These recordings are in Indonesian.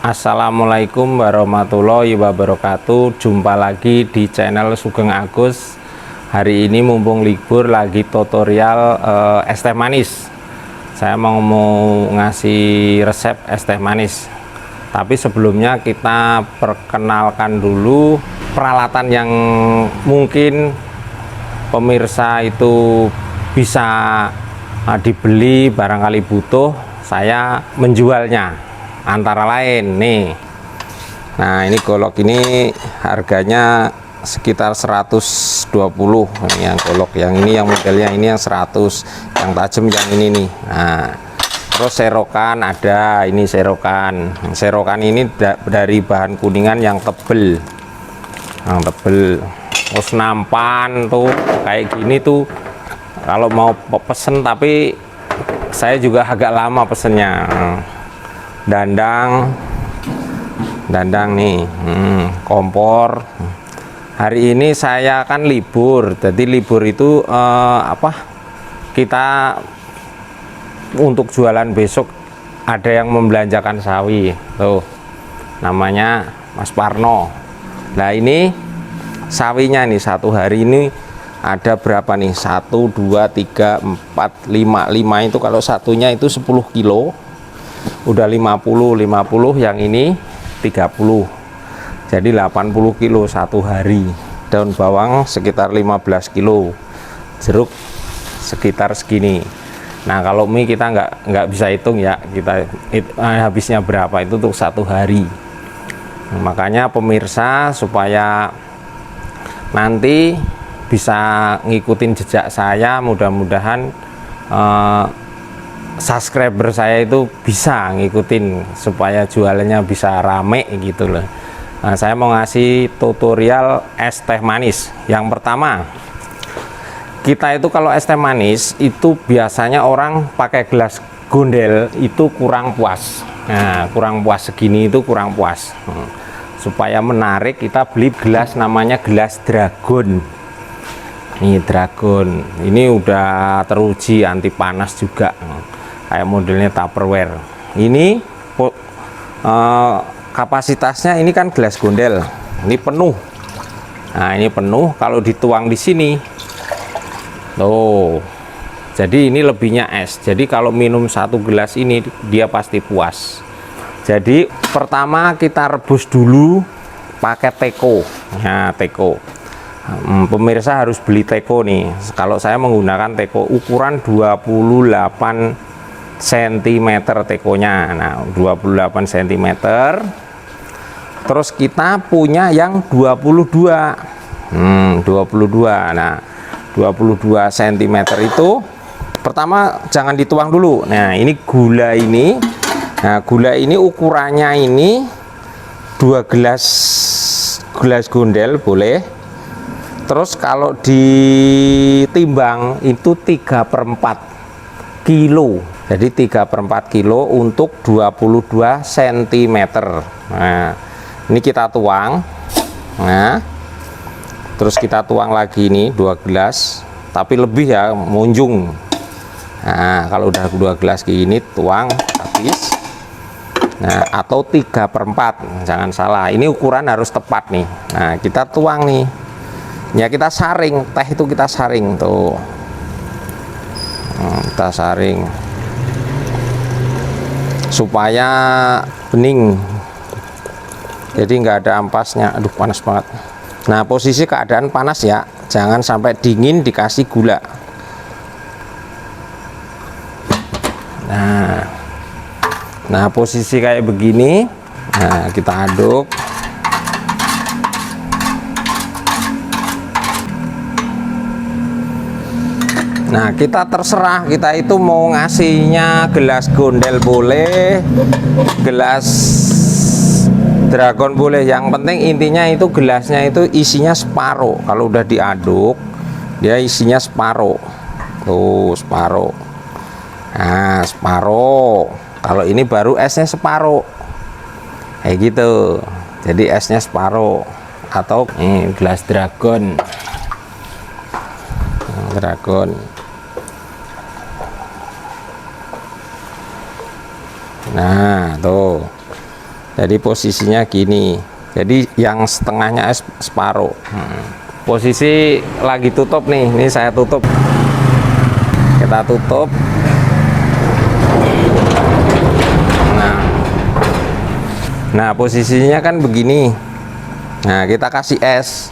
Assalamualaikum warahmatullahi wabarakatuh. Jumpa lagi di channel Sugeng Agus. Hari ini mumpung libur lagi tutorial es teh manis. Saya mau ngasih resep es teh manis. Tapi sebelumnya kita perkenalkan dulu peralatan yang mungkin pemirsa itu bisa dibeli, barangkali butuh. Saya menjualnya. Antara lain nih, nah ini golok ini harganya sekitar 120. Ini yang golok yang ini, yang modelnya ini yang 100, yang tajam yang ini nih. Nah terus serokan ada, ini serokan ini dari bahan kuningan yang tebel, terus nampan tuh kayak gini tuh kalau mau pesen, tapi saya juga agak lama pesennya. Dandang nih, kompor. Hari ini saya kan libur, jadi libur itu kita untuk jualan besok ada yang membelanjakan sawi tuh, namanya Mas Parno. Nah ini sawinya nih satu hari ini ada berapa nih, 1 2 3 4 5 itu kalau satunya itu 10 kilo udah 50 yang ini 30, jadi 80 kilo satu hari. Daun bawang sekitar 15 kilo, jeruk sekitar segini. Nah kalau mie kita nggak bisa hitung ya, kita habisnya berapa itu untuk satu hari. Makanya pemirsa supaya nanti bisa ngikutin jejak saya, mudah-mudahan subscriber saya itu bisa ngikutin supaya jualannya bisa rame gitu loh. Nah, saya mau ngasih tutorial es teh manis. Yang pertama, kita itu kalau es teh manis itu biasanya orang pakai gelas gondel itu kurang puas. Nah, kurang puas segini itu kurang puas. Supaya menarik kita beli gelas namanya gelas dragon. Nih dragon, ini udah teruji anti panas juga. Kayak modelnya Tupperware. Ini kapasitasnya ini kan gelas gondel, ini penuh. Nah ini penuh, kalau dituang di sini tuh, jadi ini lebihnya es. Jadi kalau minum satu gelas ini dia pasti puas. Jadi pertama kita rebus dulu pakai teko. Nah teko, pemirsa harus beli teko nih. Kalau saya menggunakan teko ukuran 28 cm tekonya. Nah 28 cm. Terus kita punya yang 22. 22. Nah 22 cm itu pertama jangan dituang dulu. Nah ini gula ini. Nah gula ini ukurannya ini 2 gelas gondel boleh. Terus kalau ditimbang itu 3/4 kilo. Jadi 3/4 kilo untuk 22 cm. Nah ini kita tuang. Nah terus kita tuang lagi ini 2 gelas, tapi lebih ya, munjung. Nah kalau udah 2 gelas gini tuang habis. Nah atau 3/4, jangan salah, ini ukuran harus tepat nih. Nah kita tuang nih ya, kita saring teh itu, kita saring tuh. Kita saring supaya bening, jadi nggak ada ampasnya. Aduh panas banget. Nah posisi keadaan panas ya, jangan sampai dingin dikasih gula. Nah posisi kayak begini. Nah kita aduk. Nah kita terserah, kita itu mau ngasihnya gelas gondel boleh, gelas dragon boleh. Yang penting intinya itu gelasnya itu isinya separuh. Kalau udah diaduk dia isinya separuh. Tuh separuh. Nah separuh. Kalau ini baru esnya separuh. Kayak gitu. Jadi esnya separuh. Atau ini gelas dragon. Nah tuh Jadi posisinya gini, jadi yang setengahnya es separuh. Posisi lagi tutup nih, ini saya tutup, kita tutup. Nah posisinya kan begini. Nah kita kasih es.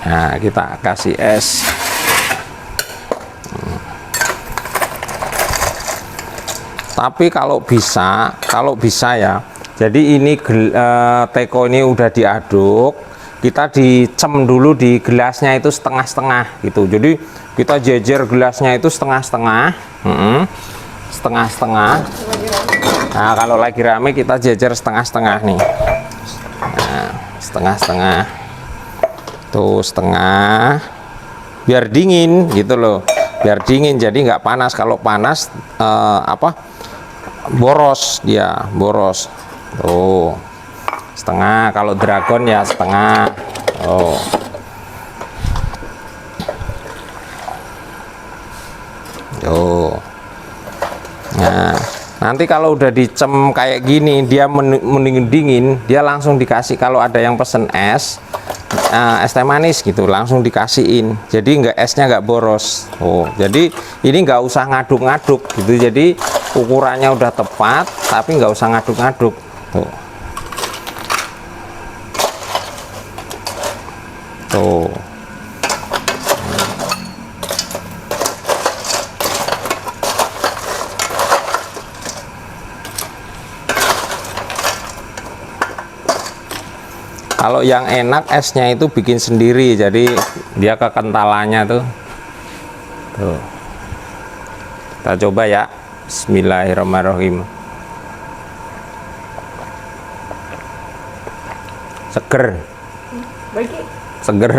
Nah kita kasih es. Tapi kalau bisa ya, jadi ini teko ini udah diaduk, kita dicem dulu di gelasnya itu setengah-setengah gitu. Jadi kita jejer gelasnya itu setengah-setengah, setengah-setengah. Nah kalau lagi rame kita jejer setengah-setengah nih. Nah, setengah-setengah tuh, setengah, biar dingin gitu loh, biar dingin, jadi nggak panas. Kalau panas boros, dia boros. Tuh setengah, kalau dragon ya setengah. Oh tuh. Nah nanti kalau udah dicem kayak gini, dia mendingin, dia langsung dikasih. Kalau ada yang pesen es teh manis gitu, langsung dikasihin, jadi nggak, esnya nggak boros. Oh jadi ini nggak usah ngaduk-ngaduk gitu, jadi ukurannya udah tepat tapi nggak usah ngaduk-ngaduk. Tuh kalau yang enak esnya itu bikin sendiri, jadi dia kekentalannya tuh. Kita coba ya. Bismillahirrahmanirrahim. Seger. Seger.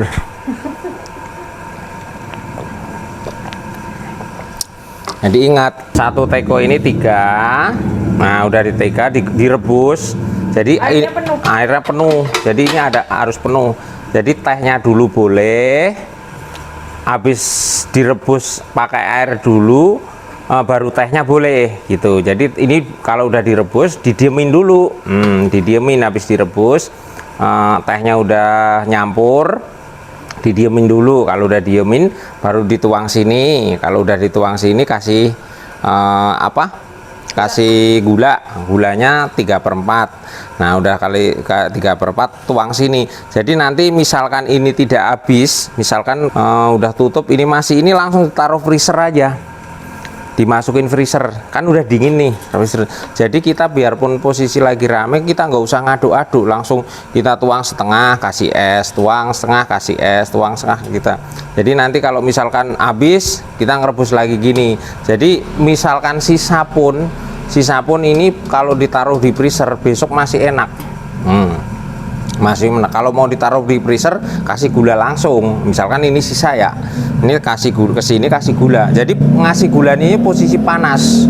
Jadi ingat, satu teko ini 3. Nah udah di teka, direbus. Jadi airnya penuh. Jadi ini harus penuh. Jadi tehnya dulu boleh, habis direbus pakai air dulu, baru tehnya boleh gitu. Jadi ini kalau udah direbus didiemin dulu, didiemin. Habis direbus tehnya udah nyampur, didiemin dulu. Kalau udah diemin baru dituang sini. Kalau udah dituang sini kasih kasih gulanya 3/4. Nah udah kali 3/4 tuang sini. Jadi nanti misalkan ini tidak habis, misalkan udah tutup ini masih, ini langsung ditaruh freezer aja, dimasukin freezer, kan udah dingin nih freezer. Jadi kita biarpun posisi lagi rame, kita nggak usah ngaduk-aduk, langsung kita tuang setengah kasih es, tuang setengah kasih es, tuang setengah kita. Jadi nanti kalau misalkan habis, kita ngerebus lagi gini. Jadi misalkan sisa pun ini kalau ditaruh di freezer besok masih enak. Masih enak. Kalau mau ditaruh di freezer kasih gula langsung. Misalkan ini sisa ya, ini kasih gula, kesini kasih gula. Jadi ngasih gulanya ini posisi panas.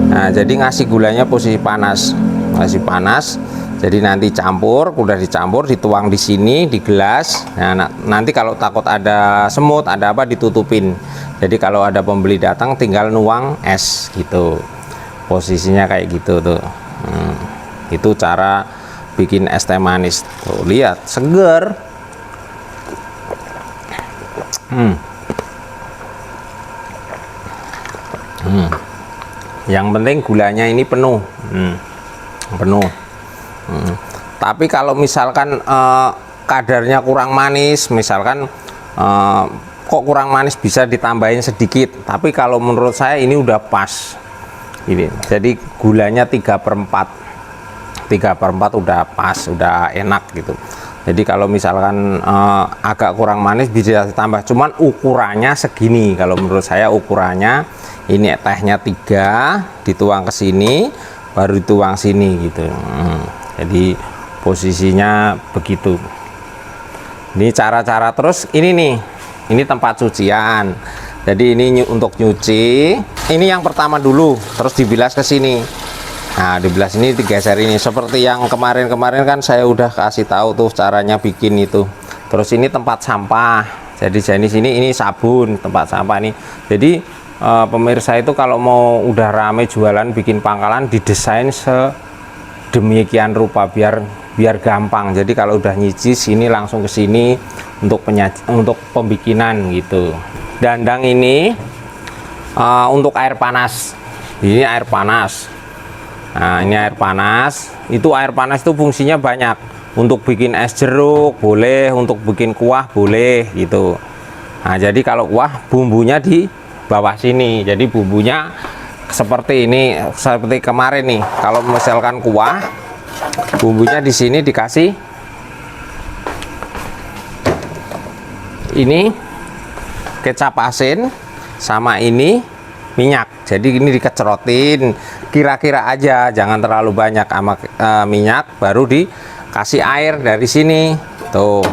Nah jadi ngasih gulanya posisi panas, ngasih panas. Jadi nanti campur, udah dicampur, dituang di sini di gelas. Nah nanti kalau takut ada semut, ada apa, ditutupin. Jadi kalau ada pembeli datang tinggal nuang es gitu. Posisinya kayak gitu tuh. Itu cara bikin es teh manis. Tuh lihat, seger. Yang penting gulanya ini penuh. Penuh. Tapi kalau misalkan kadarnya kurang manis, misalkan kok kurang manis, bisa ditambahin sedikit. Tapi kalau menurut saya ini udah pas. Ini jadi gulanya 3/4 udah pas, udah enak gitu. Jadi kalau misalkan agak kurang manis bisa ditambah, cuman ukurannya segini. Kalau menurut saya ukurannya ini, tehnya 3 dituang ke sini baru dituang sini gitu. Jadi posisinya begitu. Ini cara-cara. Terus ini nih, ini tempat cucian. Jadi ini untuk nyuci. Ini yang pertama dulu, terus dibilas ke sini. Nah dibilas ini, digeser ini, seperti yang kemarin-kemarin kan saya udah kasih tahu tuh caranya bikin itu. Terus ini tempat sampah. Jadi sini ini sabun, tempat sampah nih. Jadi pemirsa itu kalau mau udah rame jualan bikin pangkalan, didesain demikian rupa biar gampang. Jadi kalau udah nyiji sini langsung ke sini untuk pembikinan gitu. Dandang ini untuk air panas. Ini air panas. Nah, ini air panas. Itu air panas itu fungsinya banyak. Untuk bikin es jeruk boleh, untuk bikin kuah boleh gitu. Nah, jadi kalau kuah bumbunya di bawah sini. Jadi bumbunya seperti ini, seperti kemarin nih. Kalau misalkan kuah, bumbunya di sini dikasih ini kecap asin sama ini minyak. Jadi ini dikecerotin kira-kira aja, jangan terlalu banyak sama minyak, baru dikasih air dari sini tuh.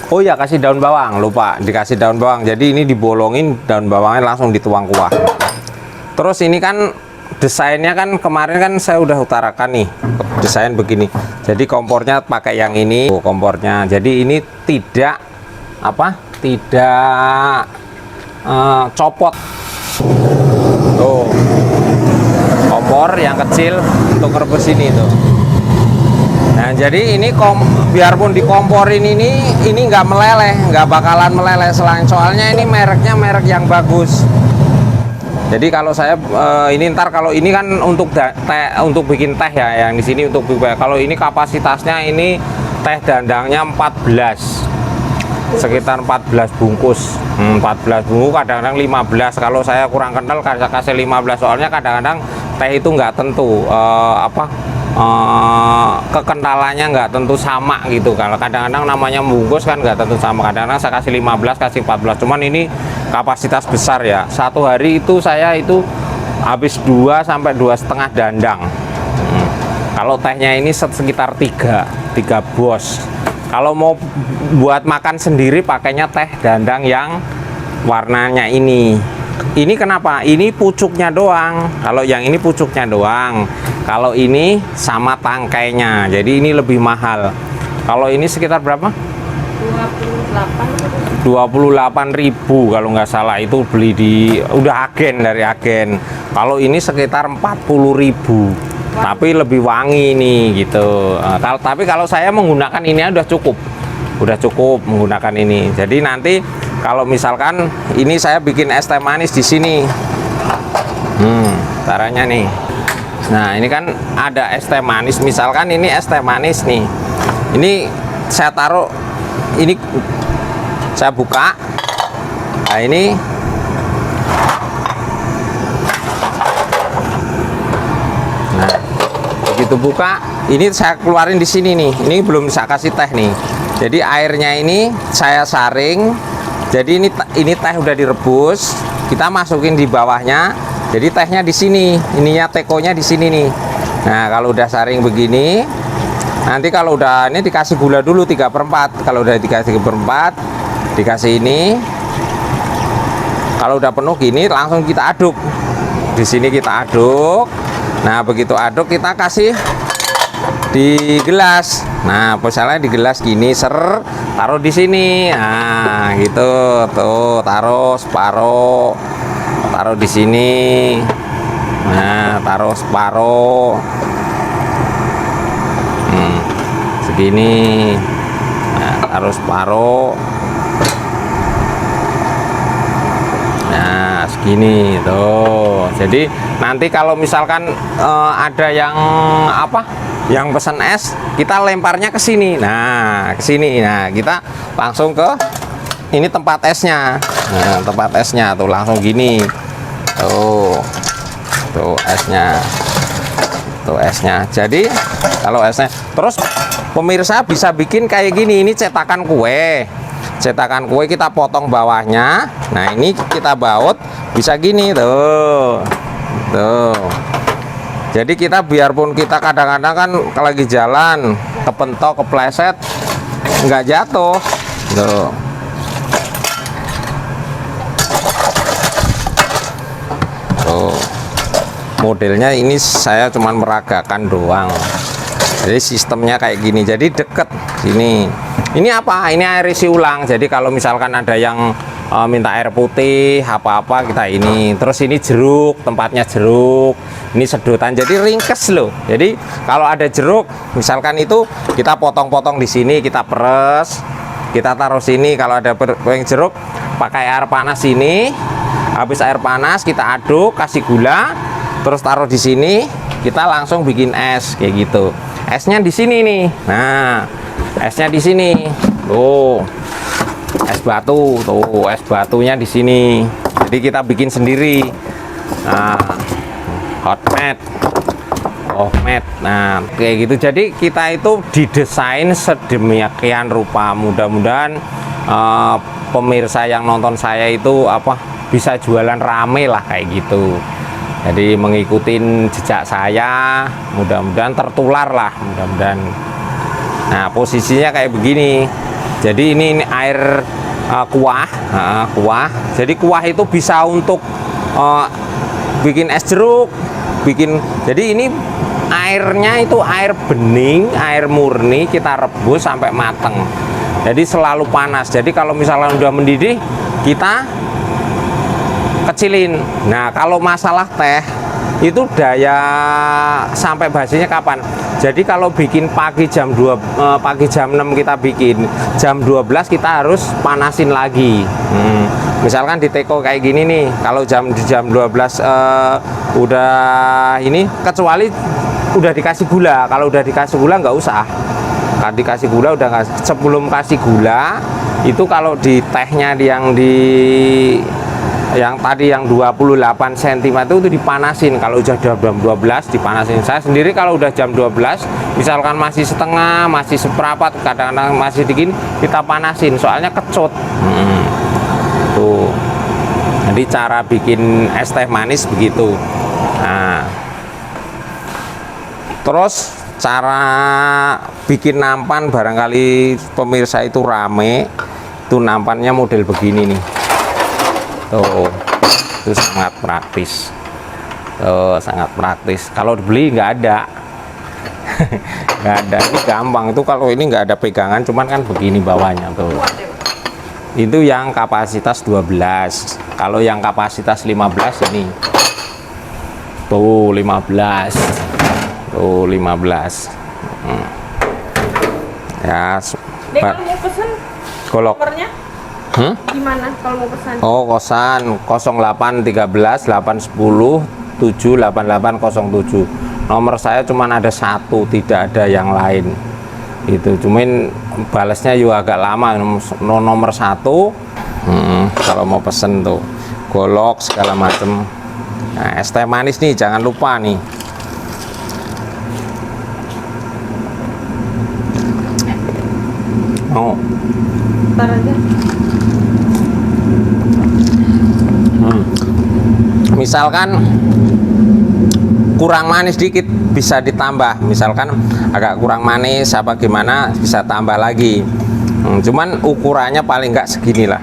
Oh ya, kasih daun bawang, lupa dikasih daun bawang. Jadi ini dibolongin daun bawangnya, langsung dituang kuah. Terus ini kan desainnya kan kemarin kan saya udah utarakan nih, desain begini. Jadi kompornya pakai yang ini, kompornya. Jadi ini tidak copot. Tuh, kompor yang kecil untuk ngerebus ini tuh. Nah, jadi ini biarpun dikomporin ini nggak meleleh, nggak bakalan meleleh. Soalnya ini mereknya merek yang bagus. Jadi kalau saya ini ntar kalau ini kan untuk untuk bikin teh ya, yang di sini untuk kalau ini kapasitasnya ini teh dandangnya 14, sekitar 14 bungkus. 14 bungkus, kadang-kadang 15. Kalau saya kurang kental kasih 15, soalnya kadang-kadang teh itu nggak tentu kekentalannya nggak tentu sama gitu. Kalau kadang-kadang namanya bungkus kan nggak tentu sama, kadang-kadang saya kasih 15, kasih 14. Cuman ini kapasitas besar ya, satu hari itu saya itu habis 2 sampai 2,5 dandang. Kalau tehnya ini sekitar 3 bos. Kalau mau buat makan sendiri pakainya teh dandang yang warnanya ini kenapa? Ini pucuknya doang. Kalau yang ini pucuknya doang. Kalau ini sama tangkainya. Jadi ini lebih mahal. Kalau ini sekitar berapa? 28.000 kalau nggak salah, itu beli udah dari agen. Kalau ini sekitar 40.000. Tapi lebih wangi nih gitu. Tapi kalau saya menggunakan ini udah cukup menggunakan ini. Jadi nanti kalau misalkan ini saya bikin es teh manis di sini, caranya nih. Nah, ini kan ada es teh manis. Misalkan ini es teh manis nih. Ini saya taruh, ini saya buka. Nah, ini begitu buka, ini saya keluarin di sini nih. Ini belum saya kasih teh nih. Jadi airnya ini saya saring. Jadi ini teh udah direbus, kita masukin di bawahnya. Jadi tehnya di sini, ininya tekonya di sini nih. Nah, kalau udah saring begini, nanti kalau udah ini dikasih gula dulu 3/4. Kalau udah dikasih 3/4, dikasih ini. Kalau udah penuh gini, langsung kita aduk. Di sini kita aduk. Nah, begitu aduk kita kasih di gelas. Nah, misalnya di gelas gini, taruh di sini. Nah, gitu. Tuh, taruh separuh. Taruh di sini. Nah, taruh separuh. Segini. Nah, taruh separuh. Nah, segini tuh. Jadi nanti kalau misalkan ada yang yang pesan es, kita lemparnya ke sini. Nah, ke sini. Nah, kita langsung ke ini tempat esnya. Nah, tempat esnya tuh langsung gini. Tuh esnya. Tuh esnya. Jadi kalau esnya, terus pemirsa bisa bikin kayak gini. Ini cetakan kue. Cetakan kue kita potong bawahnya. Nah, ini kita baut bisa gini tuh. Tuh. Jadi kita biarpun kita kadang-kadang kan kalau lagi jalan kepentok, kepleset, nggak jatuh. Tuh. Tuh. Modelnya ini saya cuman meragakan doang. Jadi sistemnya kayak gini. Jadi deket sini. Ini apa? Ini air isi ulang. Jadi kalau misalkan ada yang minta air putih apa-apa kita ini. Terus ini jeruk, tempatnya jeruk. Ini sedotan, jadi ringkes loh. Jadi kalau ada jeruk, misalkan itu kita potong-potong di sini, kita peres, kita taruh sini. Kalau ada jeruk, pakai air panas ini. Habis air panas kita aduk, kasih gula, terus taruh di sini. Kita langsung bikin es kayak gitu. Esnya di sini nih. Nah, esnya di sini. Tuh, es batu. Tuh, es batunya di sini. Jadi kita bikin sendiri. Nah, hot mat. Nah, kayak gitu. Jadi kita itu didesain sedemikian rupa. Mudah-mudahan pemirsa yang nonton saya itu bisa jualan rame lah kayak gitu. Jadi mengikuti jejak saya, mudah-mudahan tertular lah, mudah-mudahan. Nah, posisinya kayak begini. Jadi ini air kuah. Jadi kuah itu bisa untuk bikin es jeruk, jadi ini airnya itu air bening, air murni, kita rebus sampai mateng. Jadi selalu panas. Jadi kalau misalnya udah mendidih, kita kecilin. Nah, kalau masalah teh itu daya sampai basinya kapan? Jadi kalau bikin pagi jam 6 kita bikin, jam 12 kita harus panasin lagi. Misalkan di teko kayak gini nih, kalau di jam 12 udah ini, kecuali udah dikasih gula. Kalau udah dikasih gula nggak usah. Kalau dikasih gula udah nggak. Sebelum kasih gula itu kalau di tehnya yang tadi yang 28 cm itu dipanasin. Kalau udah jam 12 dipanasin. Saya sendiri kalau udah jam 12 misalkan masih setengah, masih seperempat, kadang-kadang masih dingin, kita panasin soalnya kecut. Tuh. Jadi cara bikin es teh manis begitu. Nah, terus cara bikin nampan, barangkali pemirsa itu rame, itu nampannya model begini nih. Tuh, itu sangat praktis. Sangat praktis. Kalau dibeli nggak ada. Nggak ada. Ini gampang. Itu kalau ini nggak ada pegangan, cuman kan begini bawahnya tuh. Itu yang kapasitas 12. Kalau yang kapasitas 15 ini. Tuh 15. Tuh 15. Ya, Dek, kalau mau pesen golok. nomornya gimana kalau mau pesan? Oh, kosan 0813 810 78807. Nomor saya cuman ada satu, tidak ada yang lain. Itu cuman balasnya juga agak lama. Nomor satu. Kalau mau pesen tuh golok segala macem. Nah, es teh manis nih jangan lupa nih. Mau Ntar aja. Misalkan kurang manis dikit bisa ditambah, misalkan agak kurang manis apa gimana bisa tambah lagi. Cuman ukurannya paling enggak segini lah.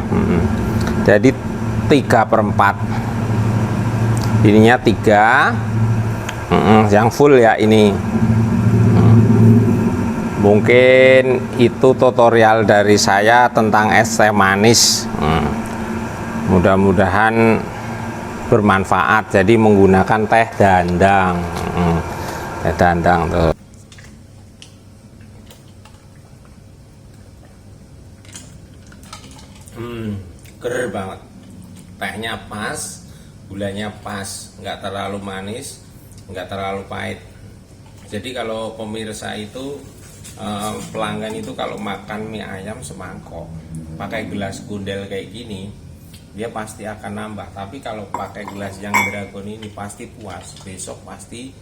Jadi 3/4, ininya 3, yang full ya ini. Mungkin itu tutorial dari saya tentang es teh manis. Mudah-mudahan bermanfaat. Jadi menggunakan teh dandang. Teh dandang tuh. Ger banget. Tehnya pas, gulanya pas, nggak terlalu manis, nggak terlalu pahit. Jadi kalau pemirsa itu pelanggan itu kalau makan mie ayam semangkok pakai gelas gundel kayak gini, dia pasti akan nambah. Tapi kalau pakai gelas yang dragon ini pasti puas, besok pasti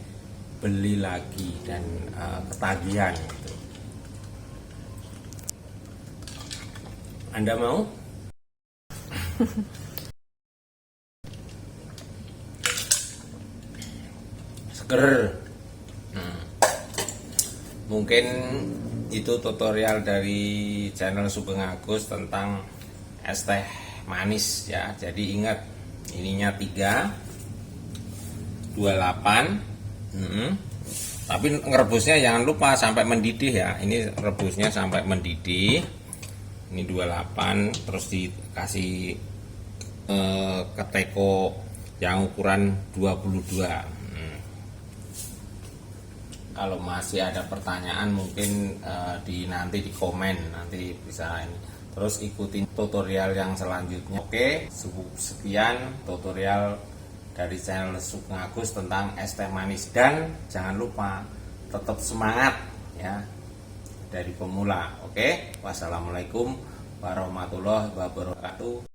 beli lagi dan ketagihan gitu. Anda mau? Seger. Mungkin itu tutorial dari channel Sugeng Agus tentang es teh manis ya. Jadi ingat, ininya 3, 28. Tapi ngerebusnya jangan lupa sampai mendidih ya. Ini rebusnya sampai mendidih. Ini 28, terus dikasih ke teko yang ukuran 22. Kalau masih ada pertanyaan mungkin nanti di komen, nanti bisa ini. Terus ikutin tutorial yang selanjutnya. Oke, sekian tutorial dari channel Sugeng Agus tentang es teh manis, dan jangan lupa tetap semangat ya dari pemula. Oke, wassalamualaikum warahmatullahi wabarakatuh.